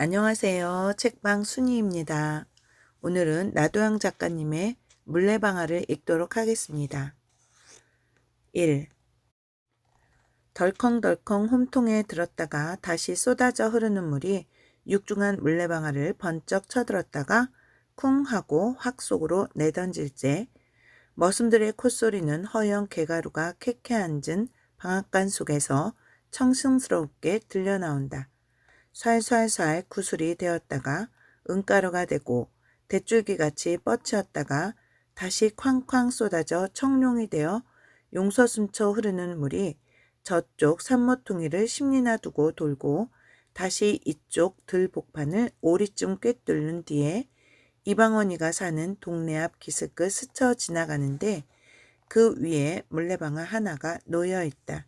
안녕하세요. 책방 순이입니다. 오늘은 나도양 작가님의 물레방아를 읽도록 하겠습니다. 1. 덜컹덜컹 홈통에 들었다가 다시 쏟아져 흐르는 물이 육중한 물레방아를 번쩍 쳐들었다가 쿵 하고 확 속으로 내던질째 머슴들의 콧소리는 허연 개가루가 캐캐 앉은 방앗간 속에서 청승스럽게 들려나온다. 살살살 구슬이 되었다가 은가루가 되고 대줄기같이 뻗치었다가 다시 쾅쾅 쏟아져 청룡이 되어 용서숨쳐 흐르는 물이 저쪽 산모퉁이를 10리나 두고 돌고 다시 이쪽 들복판을 오리쯤 꿰뚫는 뒤에 이방원이가 사는 동네 앞 기슭을 스쳐 지나가는데 그 위에 물레방아 하나가 놓여 있다.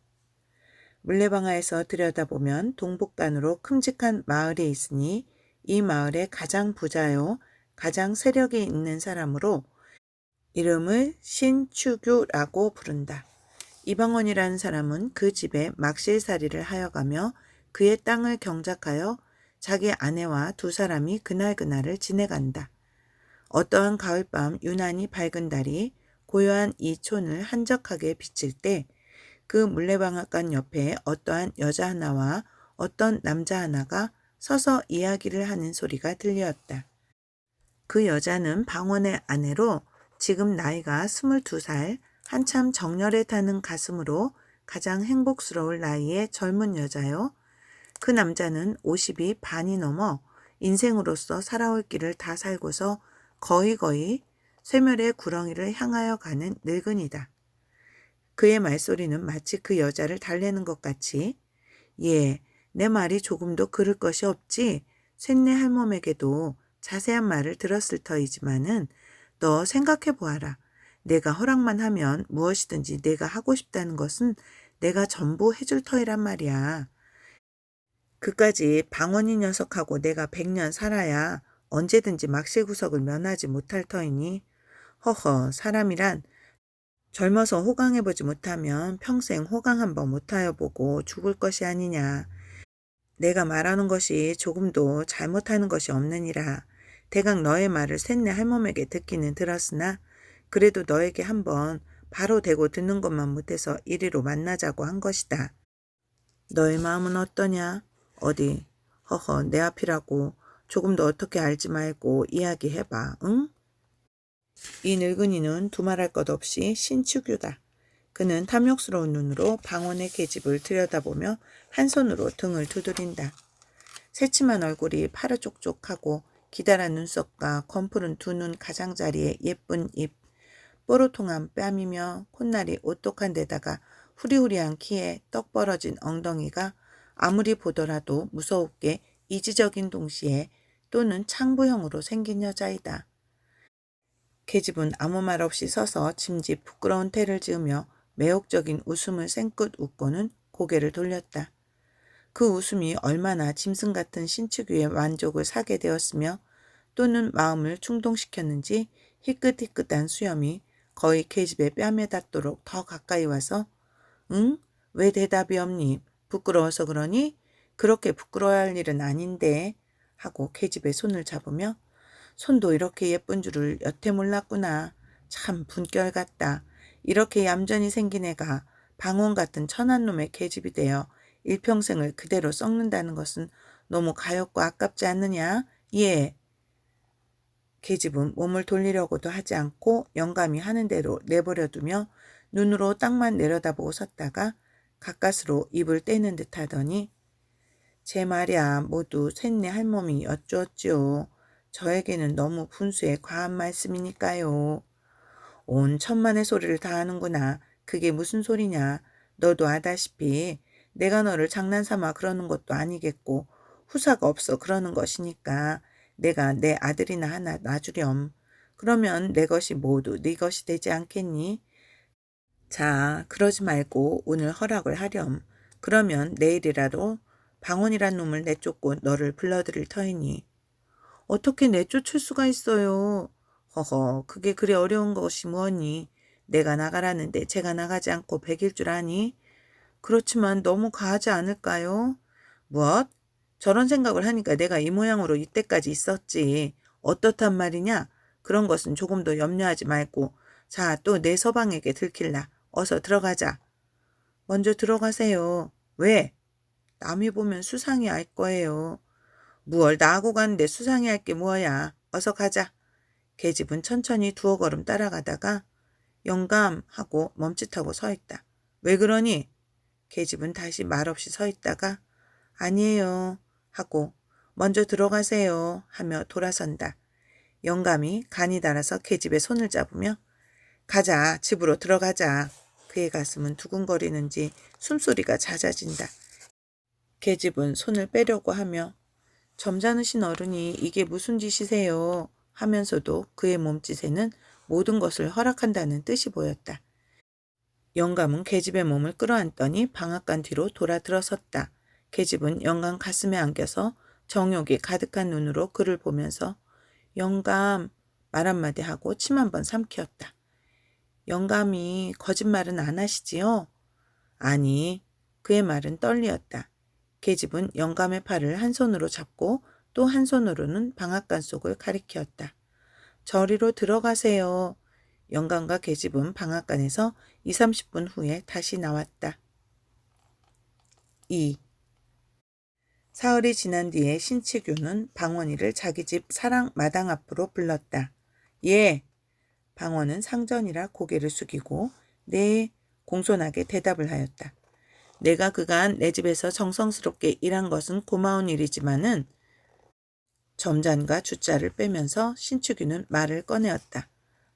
물레방아에서 들여다보면 동북간으로 큼직한 마을이 있으니 이 마을의 가장 부자요 가장 세력이 있는 사람으로 이름을 신추규라고 부른다. 이방원이라는 사람은 그 집에 막실살이를 하여가며 그의 땅을 경작하여 자기 아내와 두 사람이 그날그날을 지내간다. 어떠한 가을밤 유난히 밝은 달이 고요한 이 촌을 한적하게 비칠 때 그 물레방앗간 옆에 어떠한 여자 하나와 어떤 남자 하나가 서서 이야기를 하는 소리가 들렸다. 그 여자는 방원의 아내로 지금 나이가 22살, 한참 정열에 타는 가슴으로 가장 행복스러울 나이의 젊은 여자요. 그 남자는 50이 반이 넘어 인생으로서 살아올 길을 다 살고서 거의 쇠멸의 구렁이를 향하여 가는 늙은이다. 그의 말소리는 마치 그 여자를 달래는 것 같이 예, 내 말이 조금도 그를 것이 없지. 쇳내 할멈에게도 자세한 말을 들었을 터이지만은 너 생각해 보아라. 내가 허락만 하면 무엇이든지 내가 하고 싶다는 것은 내가 전부 해줄 터이란 말이야. 그까지 방언이 녀석하고 내가 100년 살아야 언제든지 막실구석을 면하지 못할 터이니 허허 사람이란 젊어서 호강해보지 못하면 평생 호강 한번 못하여 보고 죽을 것이 아니냐. 내가 말하는 것이 조금도 잘못하는 것이 없느니라. 대강 너의 말을 쇳내 할멈에게 듣기는 들었으나 그래도 너에게 한번 바로 대고 듣는 것만 못해서 이리로 만나자고 한 것이다. 너의 마음은 어떠냐? 어디? 허허 내 앞이라고 조금도 어떻게 알지 말고 이야기해봐. 응? 이 늙은이는 두말할 것 없이 신축유다. 그는 탐욕스러운 눈으로 방언의 계집을 들여다보며 한 손으로 등을 두드린다. 새침한 얼굴이 파르쪽쪽하고 기다란 눈썹과 검푸른 두 눈 가장자리에 예쁜 입, 뽀로통한 뺨이며 콧날이 오똑한 데다가 후리후리한 키에 떡 벌어진 엉덩이가 아무리 보더라도 무서웁게 이지적인 동시에 또는 창부형으로 생긴 여자이다. 계집은 아무 말 없이 서서 짐짓 부끄러운 태를 지으며 매혹적인 웃음을 쌩긋 웃고는 고개를 돌렸다. 그 웃음이 얼마나 짐승 같은 신축유의 만족을 사게 되었으며 또는 마음을 충동시켰는지 희끗희끗한 수염이 거의 계집의 뺨에 닿도록 더 가까이 와서 응? 왜 대답이 없니? 부끄러워서 그러니? 그렇게 부끄러워할 일은 아닌데 하고 계집의 손을 잡으며 손도 이렇게 예쁜 줄을 여태 몰랐구나. 참 분결 같다. 이렇게 얌전히 생긴 애가 방언 같은 천한 놈의 계집이 되어 일평생을 그대로 썩는다는 것은 너무 가엾고 아깝지 않느냐? 예. 계집은 몸을 돌리려고도 하지 않고 영감이 하는 대로 내버려두며 눈으로 땅만 내려다보고 섰다가 가까스로 입을 떼는 듯 하더니 제 말이야 모두 쇳내 할멈이 여쭈었지요. 저에게는 너무 분수에 과한 말씀이니까요. 온 천만의 소리를 다 하는구나. 그게 무슨 소리냐. 너도 아다시피 내가 너를 장난삼아 그러는 것도 아니겠고 후사가 없어 그러는 것이니까 내가 내 아들이나 하나 놔주렴. 그러면 내 것이 모두 네 것이 되지 않겠니? 자, 그러지 말고 오늘 허락을 하렴. 그러면 내일이라도 방언이란 놈을 내쫓고 너를 불러들일 터이니. 어떻게 내쫓을 수가 있어요. 허허 그게 그리 어려운 것이 뭐니. 내가 나가라는데 제가 나가지 않고 백일 줄 아니? 그렇지만 너무 과하지 않을까요? 무엇? 저런 생각을 하니까 내가 이 모양으로 이때까지 있었지. 어떻단 말이냐? 그런 것은 조금도 염려하지 말고. 자, 또 내 서방에게 들킬라. 어서 들어가자. 먼저 들어가세요. 왜? 남이 보면 수상히 알 거예요. 무얼 나하고 가는데 수상히 할 게 뭐야. 어서 가자. 계집은 천천히 두어 걸음 따라가다가 영감하고 멈칫하고 서 있다. 왜 그러니? 계집은 다시 말없이 서 있다가 아니에요 하고 먼저 들어가세요 하며 돌아선다. 영감이 간이 달아서 계집의 손을 잡으며 가자, 집으로 들어가자. 그의 가슴은 두근거리는지 숨소리가 잦아진다. 계집은 손을 빼려고 하며 점잖으신 어른이 이게 무슨 짓이세요 하면서도 그의 몸짓에는 모든 것을 허락한다는 뜻이 보였다. 영감은 계집의 몸을 끌어안더니 방앗간 뒤로 돌아 들어섰다. 계집은 영감 가슴에 안겨서 정욕이 가득한 눈으로 그를 보면서 영감 말 한마디 하고 침 한 번 삼키었다. 영감이 거짓말은 안 하시지요? 아니, 그의 말은 떨리었다. 계집은 영감의 팔을 한 손으로 잡고 또 한 손으로는 방앗간 속을 가리키었다. 저리로 들어가세요. 영감과 계집은 방앗간에서 2, 30분 후에 다시 나왔다. 2. 사흘이 지난 뒤에 신치규는 방원이를 자기 집 사랑 마당 앞으로 불렀다. 예. 방원은 상전이라 고개를 숙이고 네 공손하게 대답을 하였다. 내가 그간 내 집에서 정성스럽게 일한 것은 고마운 일이지만은 점잔과 주자를 빼면서 신축이는 말을 꺼내었다.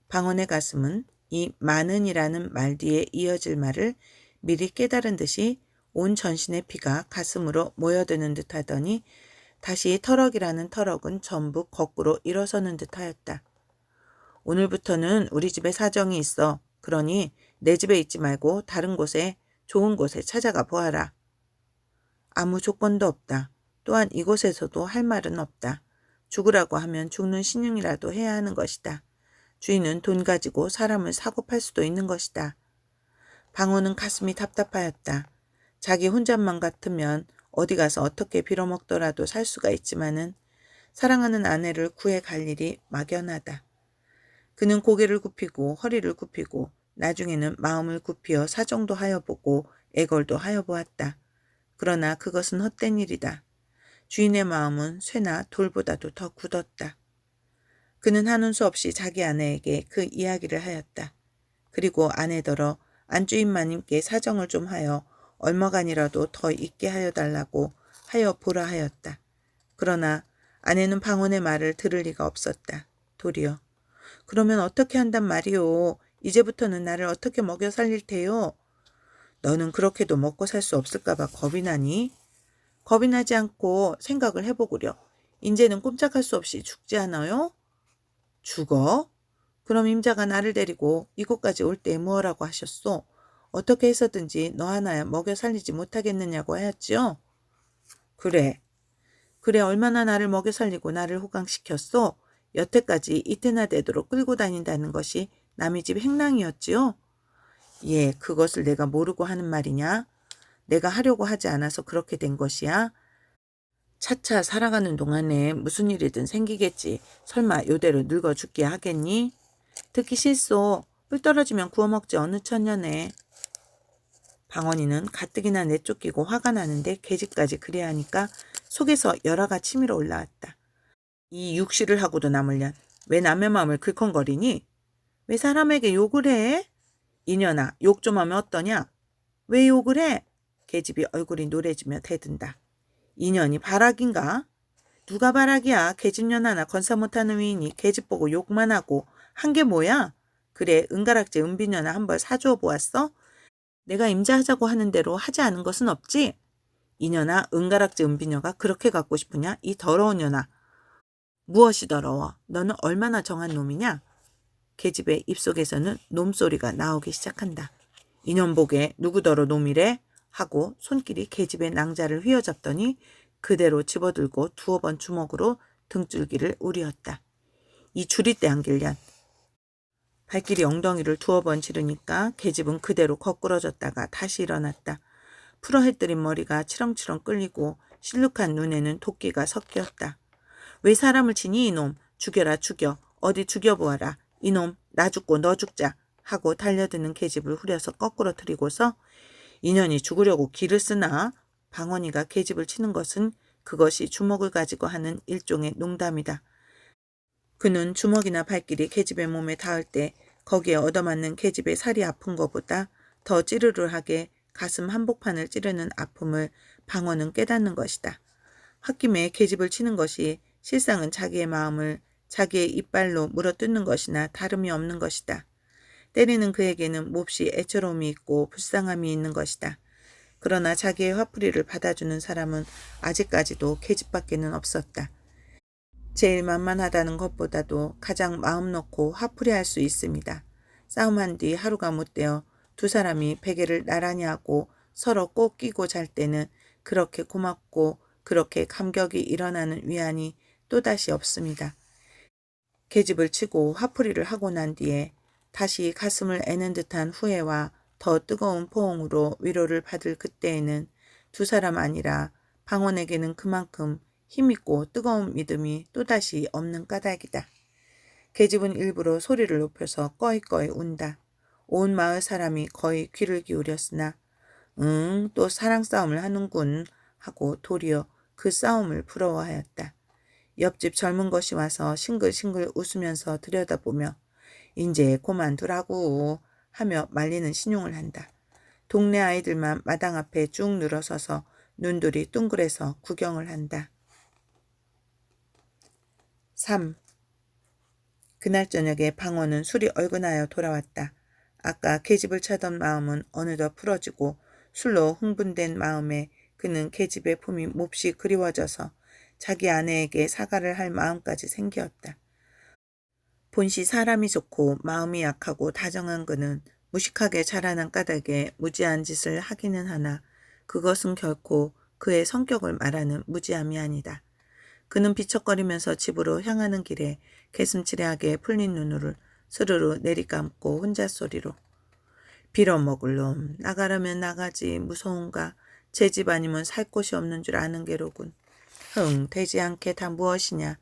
방원의 가슴은 이 많은이라는 말 뒤에 이어질 말을 미리 깨달은 듯이 온 전신의 피가 가슴으로 모여드는 듯하더니 다시 터럭이라는 터럭은 전부 거꾸로 일어서는 듯하였다. 오늘부터는 우리 집에 사정이 있어. 그러니 내 집에 있지 말고 다른 곳에 좋은 곳에 찾아가 보아라. 아무 조건도 없다. 또한 이곳에서도 할 말은 없다. 죽으라고 하면 죽는 신용이라도 해야 하는 것이다. 주인은 돈 가지고 사람을 사고 팔 수도 있는 것이다. 방호는 가슴이 답답하였다. 자기 혼잣말 같으면 어디 가서 어떻게 빌어먹더라도 살 수가 있지만은 사랑하는 아내를 구해 갈 일이 막연하다. 그는 고개를 굽히고 허리를 굽히고 나중에는 마음을 굽히어 사정도 하여 보고 애걸도 하여 보았다. 그러나 그것은 헛된 일이다. 주인의 마음은 쇠나 돌보다도 더 굳었다. 그는 하는 수 없이 자기 아내에게 그 이야기를 하였다. 그리고 아내더러 안주인 마님께 사정을 좀 하여 얼마간이라도 더 있게 하여 달라고 하여 보라 하였다. 그러나 아내는 방원의 말을 들을 리가 없었다. 도리어 그러면 어떻게 한단 말이오. 이제부터는 나를 어떻게 먹여 살릴 테요. 너는 그렇게도 먹고 살 수 없을까 봐 겁이 나니? 겁이 나지 않고 생각을 해보구려. 인제는 꼼짝할 수 없이 죽지 않아요? 죽어? 그럼 임자가 나를 데리고 이곳까지 올 때 뭐라고 하셨소? 어떻게 해서든지 너 하나야 먹여 살리지 못하겠느냐고 하였지요? 그래. 그래 얼마나 나를 먹여 살리고 나를 호강시켰소? 여태까지 이때나 되도록 끌고 다닌다는 것이 남의 집 행랑이었지요? 예, 그것을 내가 모르고 하는 말이냐? 내가 하려고 하지 않아서 그렇게 된 것이야? 차차 살아가는 동안에 무슨 일이든 생기겠지. 설마 요대로 늙어 죽게 하겠니? 듣기 싫소. 뿔 떨어지면 구워 먹지 어느 천년에. 방언이는 가뜩이나 내쫓기고 화가 나는데 계집까지 그래야 하니까 속에서 열화가 치밀어 올라왔다. 이 육시를 하고도 남을련 왜 남의 마음을 긁컹거리니? 왜 사람에게 욕을 해? 이년아 욕 좀 하면 어떠냐? 왜 욕을 해? 계집이 얼굴이 노래지며 대든다. 이년이 바락인가? 누가 바락이야? 계집년 하나 건사 못하는 위인이 계집 보고 욕만 하고 한 게 뭐야? 그래 은가락제 은비년아 한 벌 사주어 보았어? 내가 임자하자고 하는 대로 하지 않은 것은 없지? 이년아 은가락제 은비녀가 그렇게 갖고 싶으냐? 이 더러운 년아. 무엇이 더러워? 너는 얼마나 정한 놈이냐? 계집의 입속에서는 놈소리가 나오기 시작한다. 이년복에 누구더러 놈이래? 하고 손길이 계집의 낭자를 휘어잡더니 그대로 집어들고 두어 번 주먹으로 등줄기를 우리었다. 이 줄이때 안길련. 발길이 엉덩이를 두어 번 지르니까 계집은 그대로 거꾸러졌다가 다시 일어났다. 풀어헤뜨린 머리가 치렁치렁 끌리고 실룩한 눈에는 도끼가 섞였다. 왜 사람을 치니 이놈. 죽여라 죽여. 어디 죽여보아라. 이놈 나 죽고 너 죽자. 하고 달려드는 계집을 후려서 거꾸로 들이고서 인연이 죽으려고 기를 쓰나? 방언이가 계집을 치는 것은 그것이 주먹을 가지고 하는 일종의 농담이다. 그는 주먹이나 발길이 계집의 몸에 닿을 때 거기에 얻어맞는 계집의 살이 아픈 것보다 더 찌르르하게 가슴 한복판을 찌르는 아픔을 방언은 깨닫는 것이다. 홧김에 계집을 치는 것이 실상은 자기의 마음을 자기의 이빨로 물어뜯는 것이나 다름이 없는 것이다. 때리는 그에게는 몹시 애처로움이 있고 불쌍함이 있는 것이다. 그러나 자기의 화풀이를 받아주는 사람은 아직까지도 계집밖에는 없었다. 제일 만만하다는 것보다도 가장 마음 놓고 화풀이할 수 있습니다. 싸움한 뒤 하루가 못되어 두 사람이 베개를 나란히 하고 서로 꼭 끼고 잘 때는 그렇게 고맙고 그렇게 감격이 일어나는 위안이 또다시 없습니다. 계집을 치고 화풀이를 하고 난 뒤에 다시 가슴을 애는 듯한 후회와 더 뜨거운 포옹으로 위로를 받을 그때에는 두 사람 아니라 방언에게는 그만큼 힘있고 뜨거운 믿음이 또다시 없는 까닭이다. 계집은 일부러 소리를 높여서 꺼이꺼이 운다. 온 마을 사람이 거의 귀를 기울였으나 또 사랑 싸움을 하는군 하고 도리어 그 싸움을 부러워하였다. 옆집 젊은 것이 와서 싱글싱글 웃으면서 들여다보며 인제 그만두라고 하며 말리는 신용을 한다. 동네 아이들만 마당 앞에 쭉 늘어서서 눈들이 둥그레서 구경을 한다. 3. 그날 저녁에 방언은 술이 얼큰하여 돌아왔다. 아까 계집을 차던 마음은 어느덧 풀어지고 술로 흥분된 마음에 그는 계집의 품이 몹시 그리워져서 자기 아내에게 사과를 할 마음까지 생기었다. 본시 사람이 좋고 마음이 약하고 다정한 그는 무식하게 자라난 까닭에 무지한 짓을 하기는 하나 그것은 결코 그의 성격을 말하는 무지함이 아니다. 그는 비척거리면서 집으로 향하는 길에 개슴츠레하게 풀린 눈을 스르르 내리감고 혼잣소리로 빌어먹을 놈 나가라면 나가지 무서운가 제 집 아니면 살 곳이 없는 줄 아는 게로군. 되지 않게 다 무엇이냐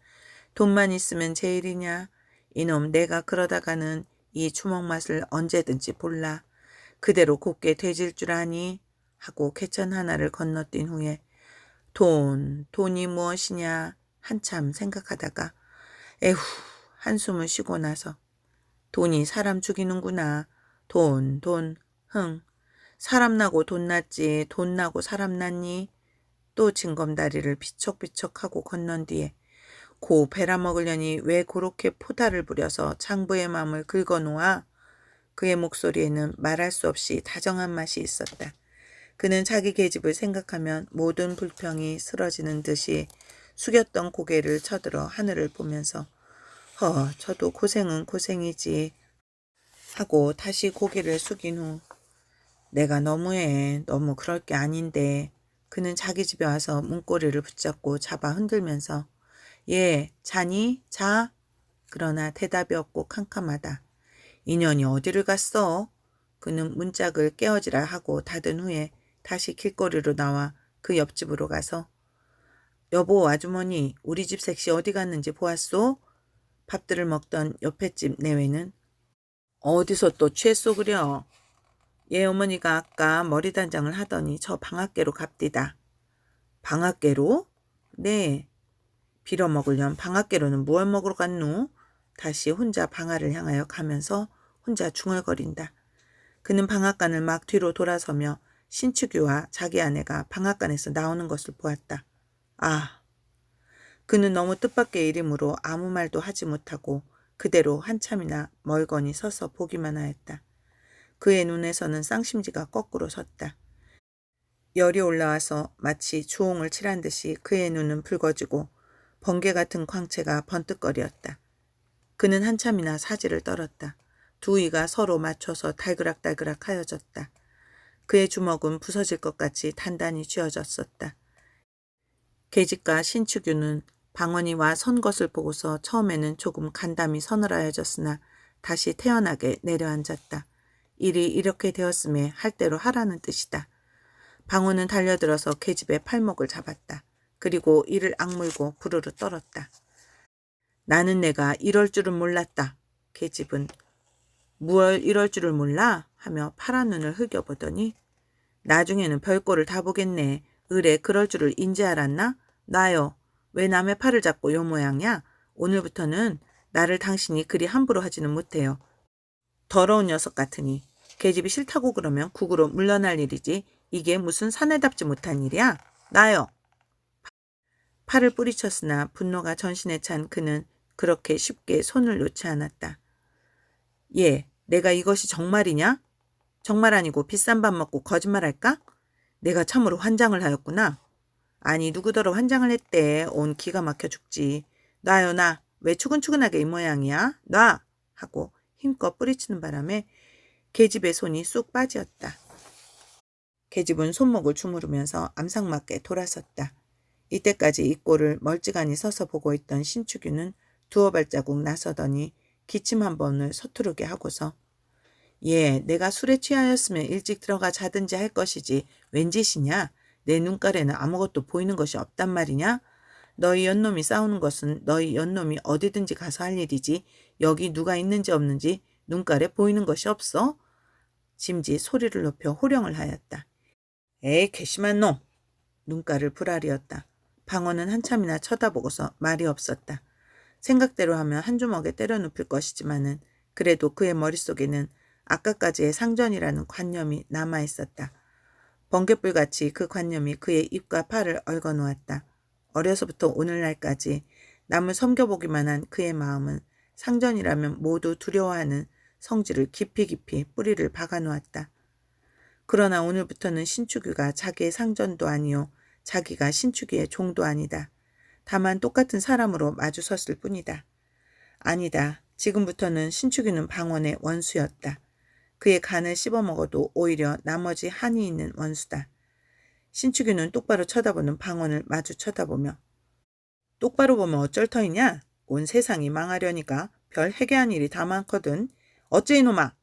돈만 있으면 제일이냐 이놈 내가 그러다가는 이 주먹 맛을 언제든지 볼라. 그대로 곱게 되질 줄 아니? 하고 쾌천 하나를 건너뛴 후에 돈이 무엇이냐 한참 생각하다가 에후 한숨을 쉬고 나서 돈이 사람 죽이는구나. 돈, 사람 나고 돈 났지 돈 나고 사람 났니? 또 징검다리를 비척비척하고 건넌 뒤에 고 베라 먹으려니 왜 그렇게 포달을 부려서 장부의 마음을 긁어놓아? 그의 목소리에는 말할 수 없이 다정한 맛이 있었다. 그는 자기 계집을 생각하면 모든 불평이 쓰러지는 듯이 숙였던 고개를 쳐들어 하늘을 보면서 저도 고생은 고생이지 하고 다시 고개를 숙인 후 내가 너무해 너무 그럴 게 아닌데 그는 자기 집에 와서 문고리를 붙잡고 잡아 흔들면서 예, 자니? 자? 그러나 대답이 없고 캄캄하다. 인연이 어디를 갔어? 그는 문짝을 깨어지라 하고 닫은 후에 다시 길거리로 나와 그 옆집으로 가서 여보 아주머니 우리 집 색시 어디 갔는지 보았소? 밥들을 먹던 옆에 집 내외는 어디서 또 취했소 그려? 얘 어머니가 아까 머리 단장을 하더니 저 방앗개로 갑디다. 방앗개로? 네. 빌어먹으련 방앗개로는 무얼 먹으러 갔누? 다시 혼자 방아를 향하여 가면서 혼자 중얼거린다. 그는 방앗간을 막 뒤로 돌아서며 신축이와 자기 아내가 방앗간에서 나오는 것을 보았다. 그는 너무 뜻밖의 일이므로 아무 말도 하지 못하고 그대로 한참이나 멀거니 서서 보기만 하였다. 그의 눈에서는 쌍심지가 거꾸로 섰다. 열이 올라와서 마치 주홍을 칠한 듯이 그의 눈은 붉어지고 번개 같은 광채가 번뜩거렸다. 그는 한참이나 사지를 떨었다. 두 이가 서로 맞춰서 달그락달그락 하여졌다. 그의 주먹은 부서질 것 같이 단단히 쥐어졌었다. 계집과 신축유는 방언이 와 선 것을 보고서 처음에는 조금 간담이 서늘하여졌으나 다시 태연하게 내려앉았다. 일이 이렇게 되었음에 할 대로 하라는 뜻이다. 방언은 달려들어서 계집의 팔목을 잡았다. 그리고 이를 악물고 부르르 떨었다. 나는 내가 이럴 줄은 몰랐다. 계집은 뭘 이럴 줄을 몰라? 하며 파란 눈을 흘겨보더니 나중에는 별꼴을 다 보겠네. 으레 그럴 줄을 인지 알았나? 나요. 왜 남의 팔을 잡고 요 모양이야? 오늘부터는 나를 당신이 그리 함부로 하지는 못해요. 더러운 녀석 같으니. 계집이 싫다고 그러면 국으로 물러날 일이지. 이게 무슨 사내답지 못한 일이야? 나요. 팔을 뿌리쳤으나 분노가 전신에 찬 그는 그렇게 쉽게 손을 놓지 않았다. 예, 내가 이것이 정말이냐? 정말 아니고 비싼 밥 먹고 거짓말할까? 내가 참으로 환장을 하였구나. 아니 누구더러 환장을 했대. 온 기가 막혀 죽지. 놔요 나. 왜 추근추근하게 이 모양이야? 놔! 하고 힘껏 뿌리치는 바람에 계집의 손이 쑥 빠지었다. 계집은 손목을 주무르면서 암상맞게 돌아섰다. 이때까지 이 꼴을 멀찌감히 서서 보고 있던 신축유는 두어 발자국 나서더니 기침 한 번을 서투르게 하고서 예, 내가 술에 취하였으면 일찍 들어가 자든지 할 것이지 웬 짓이냐? 내 눈깔에는 아무것도 보이는 것이 없단 말이냐? 너희 연놈이 싸우는 것은 너희 연놈이 어디든지 가서 할 일이지 여기 누가 있는지 없는지 눈깔에 보이는 것이 없어? 짐지 소리를 높여 호령을 하였다. 에이 괘씸한 놈! 눈깔을 부라리었다. 방어는 한참이나 쳐다보고서 말이 없었다. 생각대로 하면 한 주먹에 때려 눕힐 것이지만은 그래도 그의 머릿속에는 아까까지의 상전이라는 관념이 남아있었다. 번갯불같이 그 관념이 그의 입과 팔을 얽어놓았다. 어려서부터 오늘날까지 남을 섬겨보기만 한 그의 마음은 상전이라면 모두 두려워하는 성질을 깊이 깊이 뿌리를 박아놓았다. 그러나 오늘부터는 신축유가 자기의 상전도 아니요 자기가 신축유의 종도 아니다. 다만 똑같은 사람으로 마주섰을 뿐이다. 아니다. 지금부터는 신축유는 방원의 원수였다. 그의 간을 씹어먹어도 오히려 나머지 한이 있는 원수다. 신축유는 똑바로 쳐다보는 방원을 마주 쳐다보며 똑바로 보면 어쩔 터이냐? 온 세상이 망하려니까 별 해괴한 일이 다 많거든. 어째 이놈아?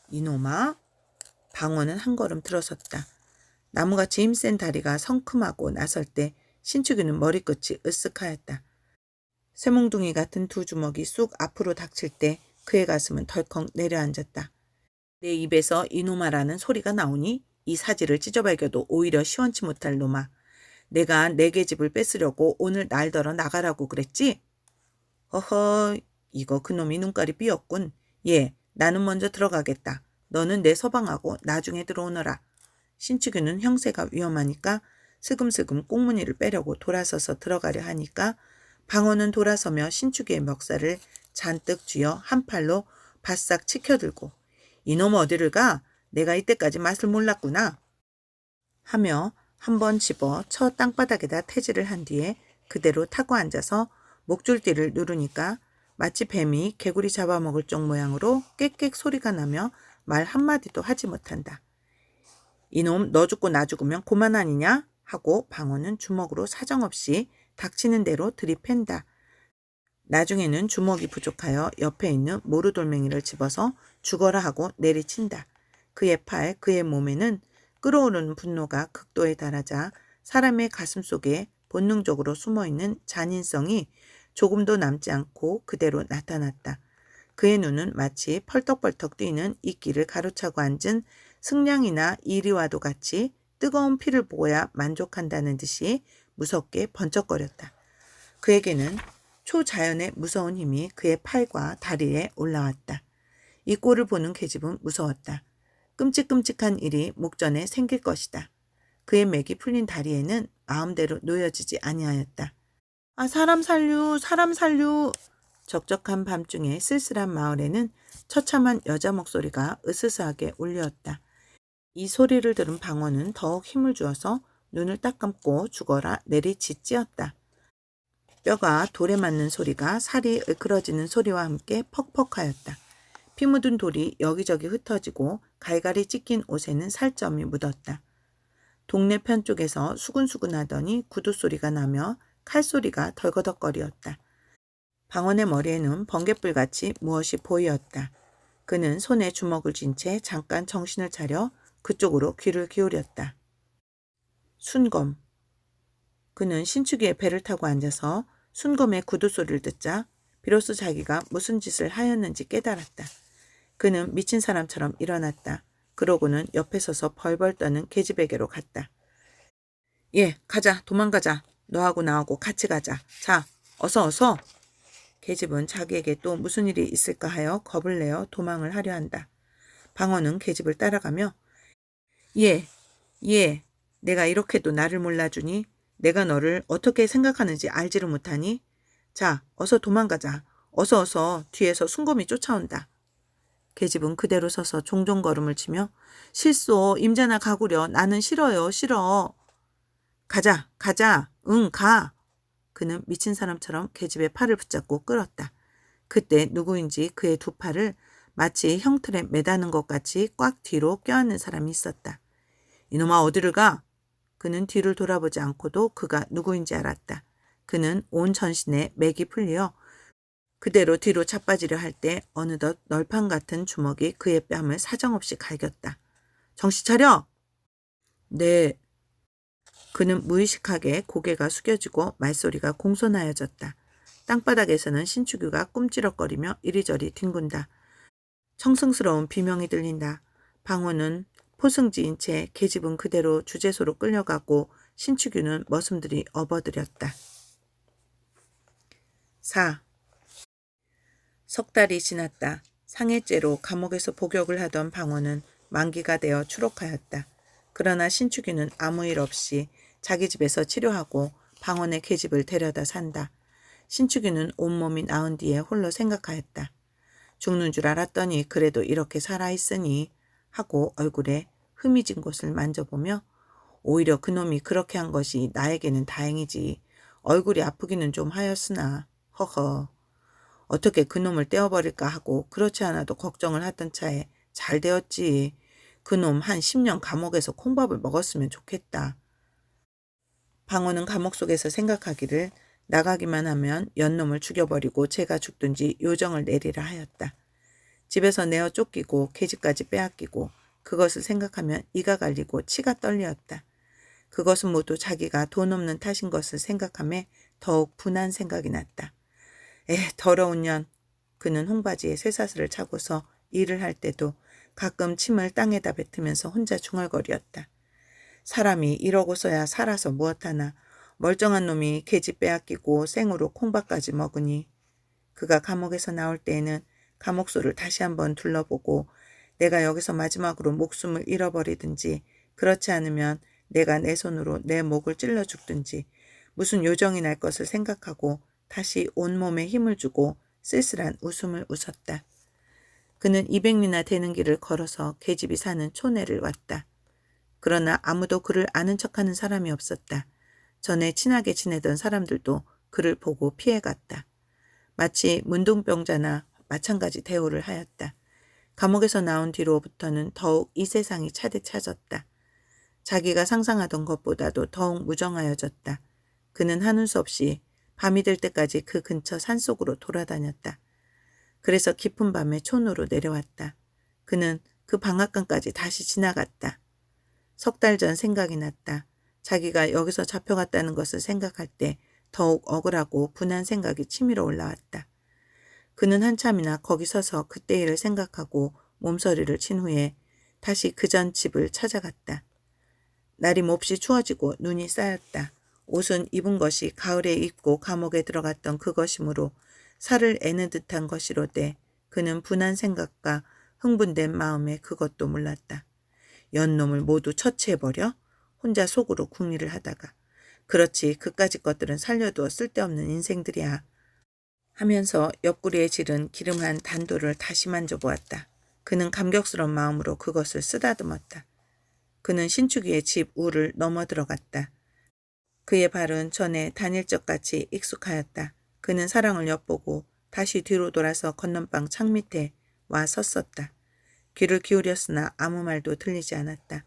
이놈아? 방원은 한 걸음 들어섰다. 나무같이 힘센 다리가 성큼하고 나설 때 신축유는 머리끝이 으쓱하였다. 쇠몽둥이 같은 두 주먹이 쑥 앞으로 닥칠 때 그의 가슴은 덜컥 내려앉았다. 내 입에서 이놈아라는 소리가 나오니 이 사지를 찢어발겨도 오히려 시원치 못할 놈아. 내가 내 계집을 뺏으려고 오늘 날더러 나가라고 그랬지? 허허, 이거 그놈이 눈깔이 삐었군. 예, 나는 먼저 들어가겠다. 너는 내 서방하고 나중에 들어오너라. 신축유는 형세가 위험하니까 슬금슬금 꽁무니를 빼려고 돌아서서 들어가려 하니까 방어는 돌아서며 신축유의 멱살을 잔뜩 쥐어 한 팔로 바싹 치켜들고 이놈 어디를 가? 내가 이때까지 맛을 몰랐구나. 하며 한 번 집어 처 땅바닥에다 태질을 한 뒤에 그대로 타고 앉아서 목줄띠를 누르니까 마치 뱀이 개구리 잡아먹을 쪽 모양으로 꽥꽥 소리가 나며 말 한마디도 하지 못한다. 이놈 너 죽고 나 죽으면 고만 아니냐? 하고 방어는 주먹으로 사정없이 닥치는 대로 들이팬다. 나중에는 주먹이 부족하여 옆에 있는 모루돌멩이를 집어서 죽어라 하고 내리친다. 그의 팔, 그의 몸에는 끓어오르는 분노가 극도에 달하자 사람의 가슴 속에 본능적으로 숨어있는 잔인성이 조금도 남지 않고 그대로 나타났다. 그의 눈은 마치 펄떡펄떡 뛰는 이끼를 가로차고 앉은 승냥이나 이리와도 같이 뜨거운 피를 보고야 만족한다는 듯이 무섭게 번쩍거렸다. 그에게는 초자연의 무서운 힘이 그의 팔과 다리에 올라왔다. 이 꼴을 보는 계집은 무서웠다. 끔찍끔찍한 일이 목전에 생길 것이다. 그의 맥이 풀린 다리에는 마음대로 놓여지지 아니하였다. 아 사람 살류 사람 살류. 적적한 밤중에 쓸쓸한 마을에는 처참한 여자 목소리가 으스스하게 울렸다. 이 소리를 들은 방어는 더욱 힘을 주어서 눈을 딱 감고 죽어라 내리짖지었다. 뼈가 돌에 맞는 소리가 살이 을그러지는 소리와 함께 퍽퍽하였다. 피 묻은 돌이 여기저기 흩어지고 갈갈이 찢긴 옷에는 살점이 묻었다. 동네 편 쪽에서 수근수근하더니 구두 소리가 나며 칼소리가 덜거덕거리었다. 방언의 머리에는 번갯불같이 무엇이 보이었다. 그는 손에 주먹을 쥔 채 잠깐 정신을 차려 그쪽으로 귀를 기울였다. 순검. 그는 신축이의 배를 타고 앉아서 순검의 구두 소리를 듣자 비로소 자기가 무슨 짓을 하였는지 깨달았다. 그는 미친 사람처럼 일어났다. 그러고는 옆에 서서 벌벌 떠는 계집에게로 갔다. 예, 가자, 도망가자. 너하고 나하고 같이 가자. 자, 어서 어서. 계집은 자기에게 또 무슨 일이 있을까 하여 겁을 내어 도망을 하려 한다. 방어는 계집을 따라가며 예, 예, 내가 이렇게도 나를 몰라주니 내가 너를 어떻게 생각하는지 알지를 못하니? 자, 어서 도망가자. 어서 어서. 뒤에서 순검이 쫓아온다. 계집은 그대로 서서 종종 걸음을 치며 실소, 임자나 가구려. 나는 싫어요, 싫어. 가자, 가자. 응, 가. 그는 미친 사람처럼 계집의 팔을 붙잡고 끌었다. 그때 누구인지 그의 두 팔을 마치 형틀에 매다는 것 같이 꽉 뒤로 껴안는 사람이 있었다. 이놈아, 어디를 가? 그는 뒤를 돌아보지 않고도 그가 누구인지 알았다. 그는 온 전신에 맥이 풀려 그대로 뒤로 자빠지려 할 때 어느덧 널판 같은 주먹이 그의 뺨을 사정없이 갈겼다. 정신 차려! 네. 그는 무의식하게 고개가 숙여지고 말소리가 공손하여졌다. 땅바닥에서는 신축유가 꿈찌럭거리며 이리저리 뒹군다. 청승스러운 비명이 들린다. 방호는 포승지인 채 계집은 그대로 주재소로 끌려가고 신축유는 머슴들이 업어들였다. 4. 석 달이 지났다. 상해죄로 감옥에서 복역을 하던 방호는 만기가 되어 추록하였다. 그러나 신축유는 아무 일 없이 자기 집에서 치료하고 방원의 계집을 데려다 산다. 신축유는 온몸이 나은 뒤에 홀로 생각하였다. 죽는 줄 알았더니 그래도 이렇게 살아있으니 하고 얼굴에 흠이진 곳을 만져보며 오히려 그놈이 그렇게 한 것이 나에게는 다행이지. 얼굴이 아프기는 좀 하였으나 허허. 어떻게 그놈을 떼어버릴까 하고 그렇지 않아도 걱정을 하던 차에 잘 되었지. 그놈 한 10년 감옥에서 콩밥을 먹었으면 좋겠다. 방호는 감옥 속에서 생각하기를 나가기만 하면 연놈을 죽여버리고 제가 죽든지 요정을 내리라 하였다. 집에서 내어 쫓기고 계집까지 빼앗기고 그것을 생각하면 이가 갈리고 치가 떨리었다. 그것은 모두 자기가 돈 없는 탓인 것을 생각하며 더욱 분한 생각이 났다. 더러운 년. 그는 홍바지에 쇠사슬을 차고서 일을 할 때도 가끔 침을 땅에다 뱉으면서 혼자 중얼거리었다. 사람이 이러고서야 살아서 무엇하나. 멀쩡한 놈이 계집 빼앗기고 생으로 콩밥까지 먹으니. 그가 감옥에서 나올 때에는 감옥소를 다시 한번 둘러보고 내가 여기서 마지막으로 목숨을 잃어버리든지 그렇지 않으면 내가 내 손으로 내 목을 찔러 죽든지 무슨 요정이 날 것을 생각하고 다시 온몸에 힘을 주고 쓸쓸한 웃음을 웃었다. 그는 200리나 되는 길을 걸어서 계집이 사는 촌에를 왔다. 그러나 아무도 그를 아는 척하는 사람이 없었다. 전에 친하게 지내던 사람들도 그를 보고 피해갔다. 마치 문둥병자나 마찬가지 대우를 하였다. 감옥에서 나온 뒤로부터는 더욱 이 세상이 차디차졌다. 자기가 상상하던 것보다도 더욱 무정하여졌다. 그는 하는 수 없이 밤이 될 때까지 그 근처 산속으로 돌아다녔다. 그래서 깊은 밤에 촌으로 내려왔다. 그는 그 방앗간까지 다시 지나갔다. 석 달 전 생각이 났다. 자기가 여기서 잡혀갔다는 것을 생각할 때 더욱 억울하고 분한 생각이 치밀어 올라왔다. 그는 한참이나 거기 서서 그때 일을 생각하고 몸서리를 친 후에 다시 그 전 집을 찾아갔다. 날이 몹시 추워지고 눈이 쌓였다. 옷은 입은 것이 가을에 입고 감옥에 들어갔던 그것이므로 살을 애는 듯한 것이로되 그는 분한 생각과 흥분된 마음에 그것도 몰랐다. 연놈을 모두 처치해버려? 혼자 속으로 궁리를 하다가 그렇지 그까짓 것들은 살려두어 쓸데없는 인생들이야 하면서 옆구리에 지른 기름한 단도를 다시 만져보았다. 그는 감격스러운 마음으로 그것을 쓰다듬었다. 그는 신축이의 집 우를 넘어 들어갔다. 그의 발은 전에 다닐 적같이 익숙하였다. 그는 사랑을 엿보고 다시 뒤로 돌아서 건넌방 창 밑에 와 섰었다. 귀를 기울였으나 아무 말도 들리지 않았다.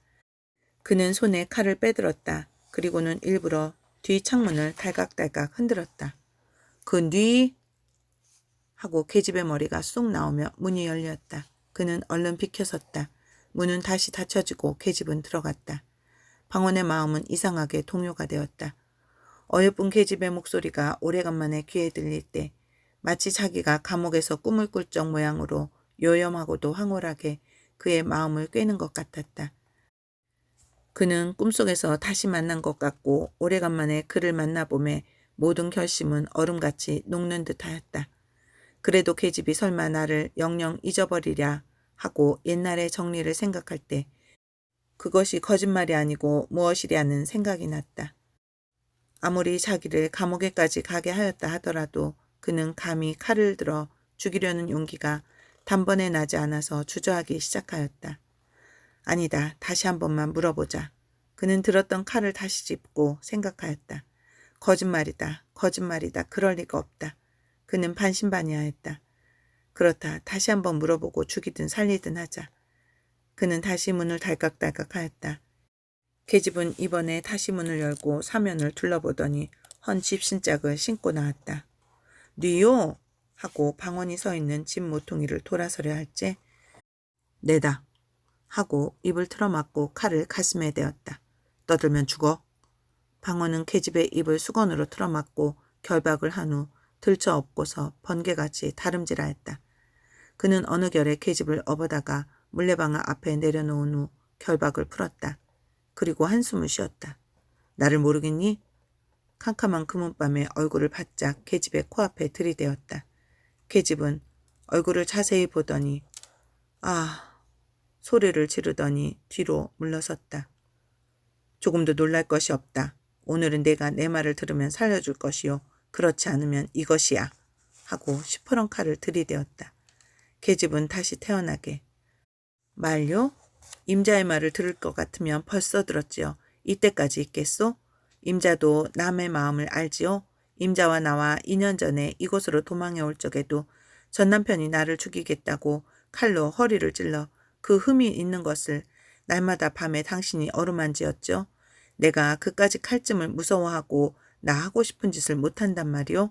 그는 손에 칼을 빼들었다. 그리고는 일부러 뒤 창문을 달각달각 흔들었다. 네? 하고 계집의 머리가 쑥 나오며 문이 열렸다. 그는 얼른 비켜섰다. 문은 다시 닫혀지고 계집은 들어갔다. 방원의 마음은 이상하게 동요가 되었다. 어여쁜 계집의 목소리가 오래간만에 귀에 들릴 때 마치 자기가 감옥에서 꿈을 꿀 적 모양으로 요염하고도 황홀하게 그의 마음을 꿰는 것 같았다. 그는 꿈속에서 다시 만난 것 같고 오래간만에 그를 만나봄에 모든 결심은 얼음같이 녹는 듯하였다. 그래도 계집이 설마 나를 영영 잊어버리랴 하고 옛날의 정리를 생각할 때 그것이 거짓말이 아니고 무엇이랴는 생각이 났다. 아무리 자기를 감옥에까지 가게 하였다 하더라도 그는 감히 칼을 들어 죽이려는 용기가 단번에 나지 않아서 주저하기 시작하였다. 아니다. 다시 한 번만 물어보자. 그는 들었던 칼을 다시 짚고 생각하였다. 거짓말이다. 거짓말이다. 그럴 리가 없다. 그는 반신반의하였다. 그렇다. 다시 한 번 물어보고 죽이든 살리든 하자. 그는 다시 문을 달깍달깍하였다. 계집은 이번에 다시 문을 열고 사면을 둘러보더니 헌 집신짝을 신고 나왔다. 뉘요? 하고 방언이 서 있는 집 모퉁이를 돌아서려 할째 내다 하고 입을 틀어막고 칼을 가슴에 대었다. 떠들면 죽어. 방언은 계집의 입을 수건으로 틀어막고 결박을 한 후 들쳐 업고서 번개같이 다름질하였다. 그는 어느 결에 계집을 업어다가 물레방아 앞에 내려놓은 후 결박을 풀었다. 그리고 한숨을 쉬었다. 나를 모르겠니? 캄캄한 금은밤에 얼굴을 바짝 계집의 코앞에 들이대었다. 계집은 얼굴을 자세히 보더니 아 소리를 지르더니 뒤로 물러섰다. 조금도 놀랄 것이 없다. 오늘은 내가 내 말을 들으면 살려줄 것이요. 그렇지 않으면 이것이야. 하고 시퍼런 칼을 들이대었다. 계집은 다시 태어나게. 말요? 임자의 말을 들을 것 같으면 벌써 들었지요. 이때까지 있겠소? 임자도 남의 마음을 알지요? 임자와 나와 2년 전에 이곳으로 도망해 올 적에도 전 남편이 나를 죽이겠다고 칼로 허리를 찔러 그 흠이 있는 것을 날마다 밤에 당신이 어루만지었죠. 내가 그까지 칼쯤을 무서워하고 나 하고 싶은 짓을 못한단 말이오.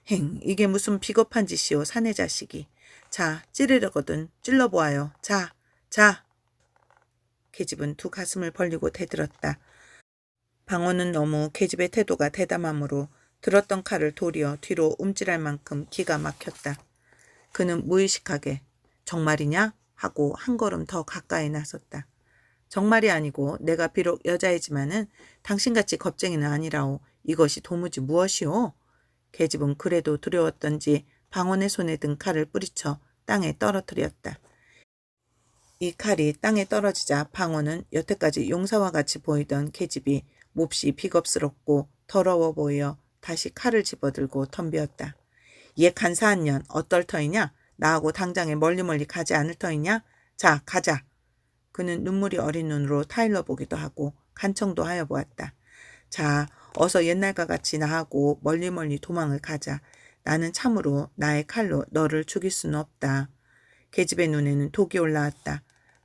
행, 이게 무슨 비겁한 짓이오, 사내 자식이. 자, 찌르려거든 찔러보아요. 자, 자. 계집은 두 가슴을 벌리고 대들었다. 방언은 너무 계집의 태도가 대담하므로 들었던 칼을 도리어 뒤로 움찔할 만큼 기가 막혔다. 그는 무의식하게 정말이냐? 하고 한 걸음 더 가까이 나섰다. 정말이 아니고 내가 비록 여자이지만은 당신같이 겁쟁이는 아니라오. 이것이 도무지 무엇이오? 계집은 그래도 두려웠던지 방언의 손에 든 칼을 뿌리쳐 땅에 떨어뜨렸다. 이 칼이 땅에 떨어지자 방언은 여태까지 용사와 같이 보이던 계집이 몹시 비겁스럽고 더러워 보여 다시 칼을 집어들고 덤비었다. 얘 간사한 년 어떨 터이냐? 나하고 당장에 멀리 가지 않을 터이냐? 자, 가자. 그는 눈물이 어린 눈으로 타일러 보기도 하고 간청도 하여 보았다. 자, 어서 옛날과 같이 나하고 멀리 도망을 가자. 나는 참으로 나의 칼로 너를 죽일 수는 없다. 계집의 눈에는 독이 올라왔다.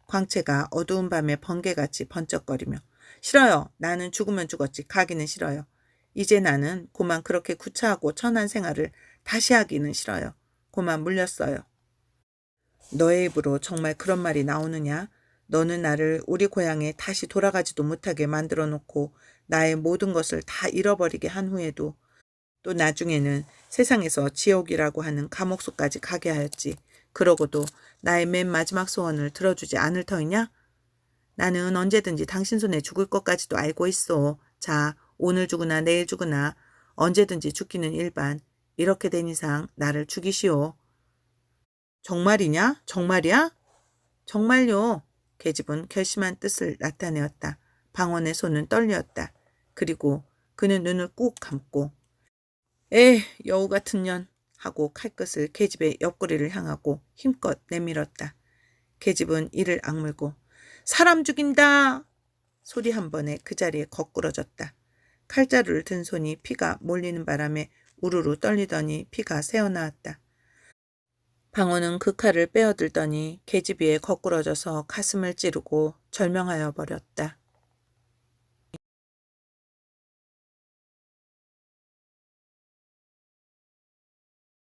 광채가 어두운 밤에 번개같이 번쩍거리며 싫어요. 나는 죽으면 죽었지. 가기는 싫어요. 이제 나는 고만 그렇게 구차하고 천한 생활을 다시 하기는 싫어요. 고만 물렸어요. 너의 입으로 정말 그런 말이 나오느냐? 너는 나를 우리 고향에 다시 돌아가지도 못하게 만들어 놓고 나의 모든 것을 다 잃어버리게 한 후에도 또 나중에는 세상에서 지옥이라고 하는 감옥소까지 가게 하였지. 그러고도 나의 맨 마지막 소원을 들어주지 않을 터이냐? 나는 언제든지 당신 손에 죽을 것까지도 알고 있어. 자, 오늘 죽으나 내일 죽으나 언제든지 죽기는 일반. 이렇게 된 이상 나를 죽이시오. 정말이냐? 정말이야? 정말요. 계집은 결심한 뜻을 나타내었다. 방언의 손은 떨렸다. 그리고 그는 눈을 꾹 감고 여우 같은 년 하고 칼끝을 계집의 옆구리를 향하고 힘껏 내밀었다. 계집은 이를 악물고 사람 죽인다! 소리 한 번에 그 자리에 거꾸러졌다. 칼자루를 든 손이 피가 몰리는 바람에 우르르 떨리더니 피가 새어나왔다. 방언은 그 칼을 빼어들더니 계집 위에 거꾸러져서 가슴을 찌르고 절명하여 버렸다.